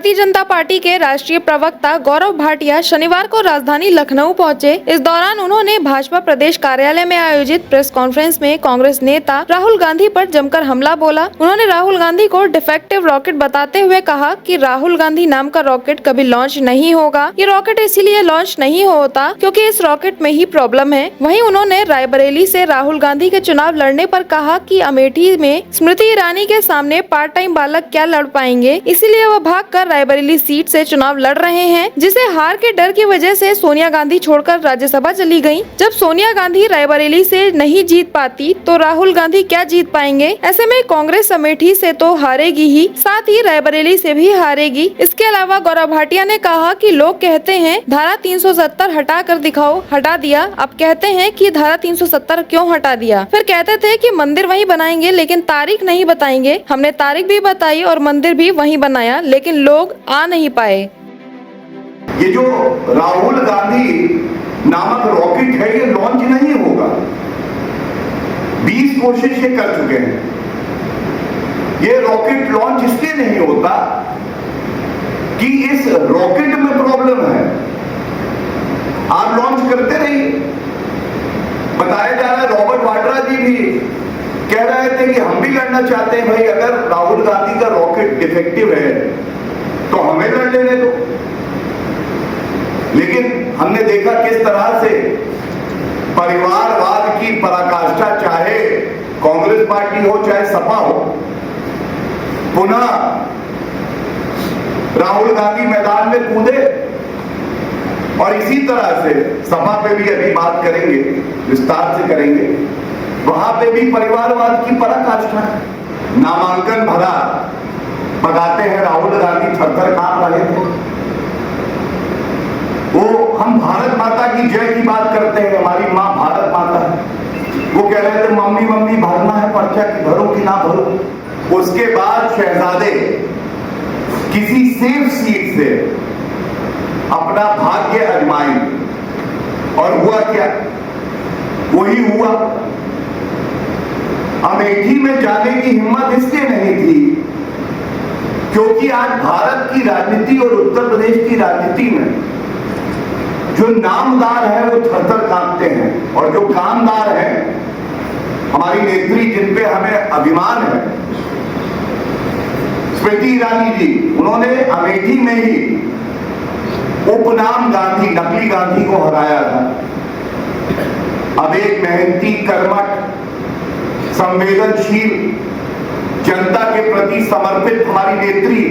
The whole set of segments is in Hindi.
भारतीय जनता पार्टी के राष्ट्रीय प्रवक्ता गौरव भाटिया शनिवार को राजधानी लखनऊ पहुंचे। इस दौरान उन्होंने भाजपा प्रदेश कार्यालय में आयोजित प्रेस कॉन्फ्रेंस में कांग्रेस नेता राहुल गांधी पर जमकर हमला बोला। उन्होंने राहुल गांधी को डिफेक्टिव रॉकेट बताते हुए कहा कि राहुल गांधी नाम का रॉकेट कभी लॉन्च नहीं होगा। ये रॉकेट इसीलिए लॉन्च नहीं होता क्योंकि इस रॉकेट में ही प्रॉब्लम है। वहीं उन्होंने रायबरेली से राहुल गांधी के चुनाव लड़ने पर कहा कि अमेठी में स्मृति ईरानी के सामने पार्ट टाइम बालक क्या लड़ पाएंगे, इसीलिए वह भागकर रायबरेली सीट से चुनाव लड़ रहे हैं, जिसे हार के डर की वजह से सोनिया गांधी छोड़कर राज्यसभा चली गयी। जब सोनिया गांधी रायबरेली से नहीं जीत पाती तो राहुल गांधी क्या जीत पाएंगे। ऐसे में कांग्रेस अमेठी से तो हारेगी ही, साथ ही रायबरेली से भी हारेगी। इसके अलावा गौरव भाटिया ने कहा कि लोग कहते हैं धारा 370 हटा कर दिखाओ, हटा दिया। अब कहते हैं कि धारा 370 क्यों हटा दिया। फिर कहते थे कि मंदिर वहीं बनाएंगे लेकिन तारीख नहीं बताएंगे। हमने तारीख भी बताई और मंदिर भी वहीं बनाया, लेकिन लोग आ नहीं पाए। ये जो राहुल गांधी नामक रॉकेट है ये लॉन्च नहीं होगा। 20 कोशिश ये कर चुके हैं। ये रॉकेट लॉन्च इसलिए नहीं होता कि इस रॉकेट में प्रॉब्लम है। आप लॉन्च करते रहिए। बताया जा रहा है रॉबर्ट वाड्रा जी भी कह रहे थे कि हम भी लड़ना चाहते हैं। भाई अगर राहुल गांधी का रॉकेट डिफेक्टिव है तो हमें लड़ लेने दो। लेकिन हमने देखा किस तरह से परिवारवाद की पराकाष्ठा, चाहे कांग्रेस पार्टी हो चाहे सपा हो, पुनः राहुल गांधी मैदान में कूदे। और इसी तरह से सपा पे भी अभी बात करेंगे, विस्तार से करेंगे, वहां पे भी परिवारवाद की पराकाष्ठा है। नामांकन भरा, बताते हैं राहुल गांधी थर-थर कांप रहे थे। वो हम भारत माता की जय की बात करते हैं, हमारी माँ भारत माता है। वो कह रहे थे मम्मी मम्मी भरना है पर्चा कि भरो कि ना भरो। उसके बाद शहजादे किसी सेफ सीट से अपना भाग्य आजमाई और हुआ क्या? वही हुआ। अमेठी में जाने की हिम्मत इसलिए नहीं थी क्योंकि आज भारत की राजनीति और उत्तर प्रदेश की राजनीति में जो नामदार है वो थर-थर कांपते हैं, और जो कामदार है हमारी नेत्री जिन पे हमें अभिमान है, स्मृति ईरानी जी, उन्होंने अमेठी में ही उपनाम गांधी, नकली गांधी को हराया था। अब एक मेहनती, कर्मठ, संवेदनशील, जनता के प्रति समर्पित हमारी नेत्री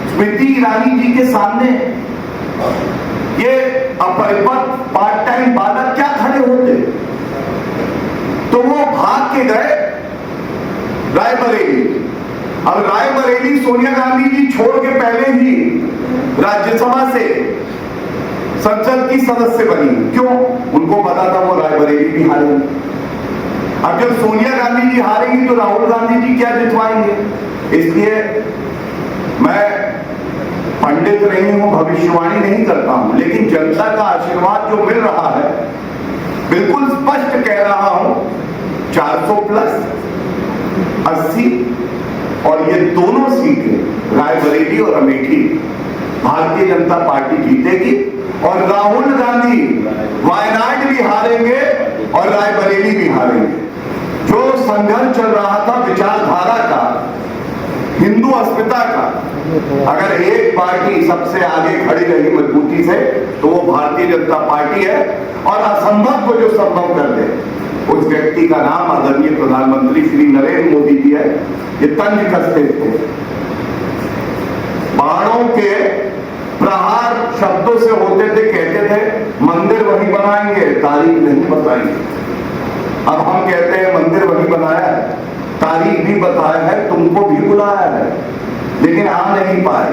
स्मृति ईरानी जी के सामने ये अपरिपक्व पार्ट टाइम बालक क्या खड़े होते। तो वो भाग के गए रायबरेली। अब रायबरेली सोनिया गांधी जी छोड़ के पहले ही राज्यसभा से संसद की सदस्य बनी। क्यों? उनको पता था वो रायबरेली भी हारेंगे। अब जब सोनिया गांधी जी हारेंगी तो राहुल गांधी जी क्या जितवाएंगे। इसलिए मैं पंडित नहीं हूं, भविष्यवाणी नहीं करता हूं, लेकिन जनता का आशीर्वाद जो मिल रहा है, बिल्कुल स्पष्ट कह रहा हूं, 400 प्लस 80 और ये दोनों सीटें रायबरेली और अमेठी भारतीय जनता पार्टी जीतेगी। और राहुल गांधी वायनाड भी हारेंगे और रायबरेली भी हारेंगे। जो संघर्ष चल रहा था विचारधारा का, हिंदू अस्मिता का, अगर एक पार्टी सबसे आगे खड़ी रही मजबूती से तो वो भारतीय जनता पार्टी है। और असंभव को जो संभव कर दे उस व्यक्ति का नाम आदरणीय प्रधानमंत्री श्री नरेंद्र मोदी जी है। ये तंज कसते थे, बाणों के प्रहार शब्दों से होते थे, कहते थे मंदिर वहीं बनाएंगे, तारीख नहीं बताएंगे। अब हम कहते हैं मंदिर वहीं बनाया है, तारीख भी बताया है, तुमको भी बुलाया है, लेकिन आ नहीं पाए।